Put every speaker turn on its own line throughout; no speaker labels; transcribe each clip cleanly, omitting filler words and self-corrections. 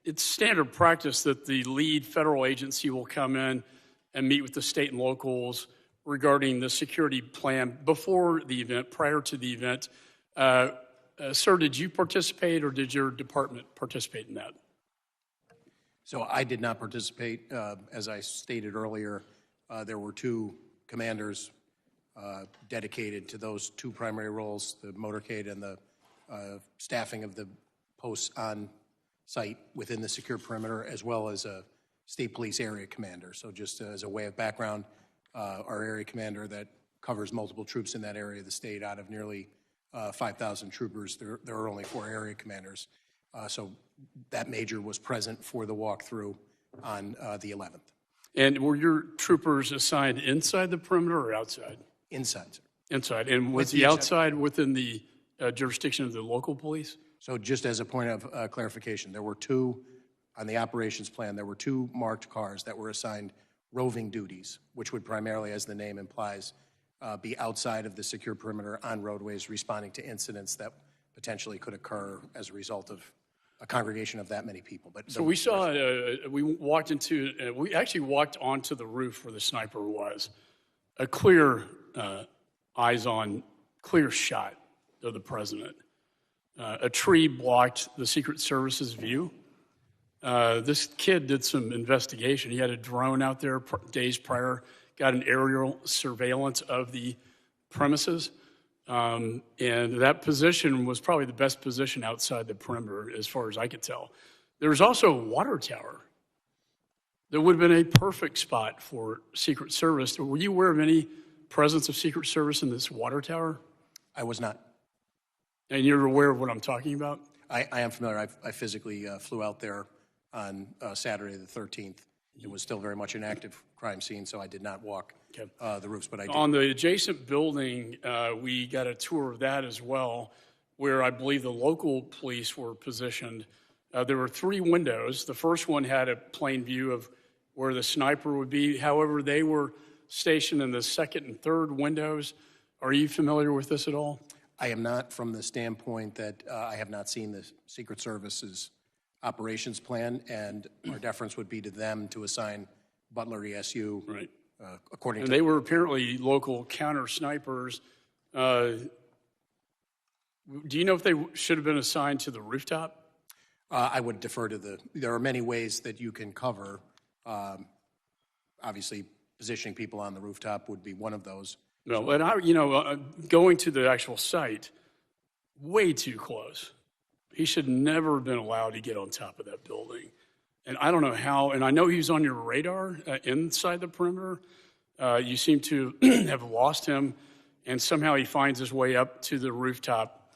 it's standard practice that the lead federal agency will come in and meet with the state and locals regarding the security plan before the event, prior to the event. Sir, did you participate or did your department participate in that?
So I did not participate. As I stated earlier, there were two commanders dedicated to those two primary roles, the motorcade and the staffing of the posts on site within the secure perimeter, as well as a state police area commander. So just as a way of background, our area commander that covers multiple troops in that area of the state, out of nearly 5,000 troopers, there are only 4 area commanders. So that major was present for the walkthrough on the 11th.
And were your troopers assigned inside the perimeter or outside?
Inside, sir.
Inside. And was the outside within the jurisdiction of the local police?
So just as a point of clarification, there were 2, on the operations plan, there were 2 marked cars that were assigned roving duties, which would primarily, as the name implies, be outside of the secure perimeter on roadways, responding to incidents that potentially could occur as a result of a congregation of that many people. But
so we saw, we actually walked onto the roof where the sniper was. A clear, eyes-on, clear shot of the president. A tree blocked the Secret Service's view. This kid did some investigation. He had a drone out there days prior, got an aerial surveillance of the premises. And that position was probably the best position outside the perimeter, as far as I could tell. There was also a water tower that would have been a perfect spot for Secret Service. Were you aware of any presence of Secret Service in this water tower?
I was not.
And you're aware of what I'm talking about?
I am familiar. I physically flew out there on Saturday the 13th. It was still very much an active crime scene, so I did not walk the roofs, but I did.
On the adjacent building, we got a tour of that as well, where I believe the local police were positioned. There were 3 windows. The first one had a plain view of where the sniper would be. However, they were stationed in the second and third windows. Are you familiar with this at all?
I am not, from the standpoint that I have not seen the Secret Service's operations plan, and our deference would be to them to assign Butler ESU,
right.
According
and
to...
they were apparently local counter snipers. Do you know if they should have been assigned to the rooftop?
I would defer to there are many ways that you can cover. Obviously, positioning people on the rooftop would be one of those.
No, and going to the actual site, way too close. He should never have been allowed to get on top of that building. And I don't know how, and I know he was on your radar inside the perimeter. You seem to have lost him, and somehow he finds his way up to the rooftop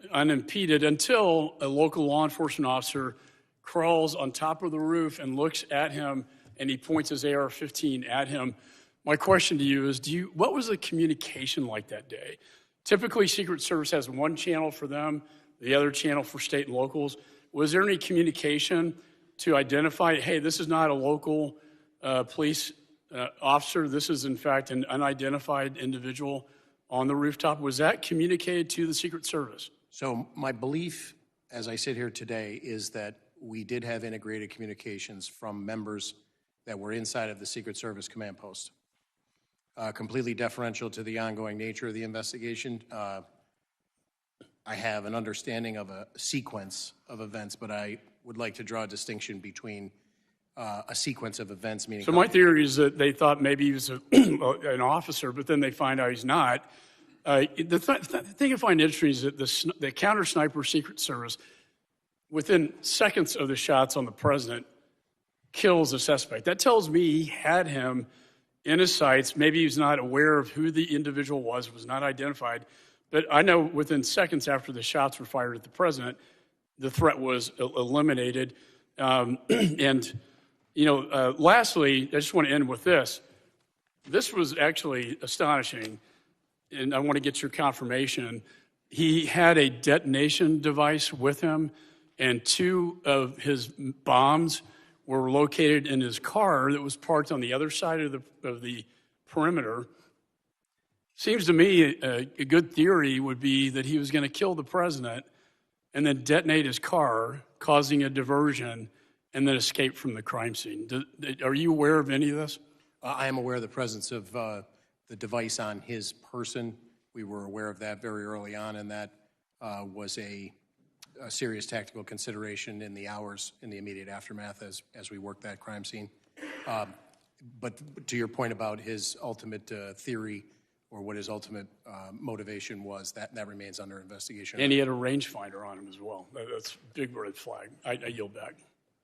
unimpeded until a local law enforcement officer crawls on top of the roof and looks at him, and he points his AR-15 at him. My question to you is, what was the communication like that day? Typically, Secret Service has one channel for them, the other channel for state and locals. Was there any communication to identify, hey, this is not a local police officer, this is in fact an unidentified individual on the rooftop? Was that communicated to the Secret Service?
So my belief, as I sit here today, is that we did have integrated communications from members that were inside of the Secret Service command post. Completely deferential to the ongoing nature of the investigation. I have an understanding of a sequence of events, but I would like to draw a distinction between a sequence of events, meaning...
So my theory is that they thought maybe he was an officer, but then they find out he's not. The thing I find interesting is that the counter-sniper Secret Service, within seconds of the shots on the president, kills a suspect. That tells me he had him in his sights. Maybe he was not aware of who the individual was not identified. But I know within seconds after the shots were fired at the president, the threat was eliminated. Lastly, I just want to end with this. This was actually astonishing, and I want to get your confirmation. He had a detonation device with him, and 2 of his bombs were located in his car that was parked on the other side of the perimeter. Seems to me a good theory would be that he was going to kill the president, and then detonate his car, causing a diversion, and then escape from the crime scene. Are you aware of any of this?
I am aware of the presence of the device on his person. We were aware of that very early on, and that was a serious tactical consideration in the hours in the immediate aftermath as we worked that crime scene. But to your point about his ultimate theory or what his ultimate motivation was, that remains under investigation.
And he had a rangefinder on him as well. That's a big red flag. I yield back.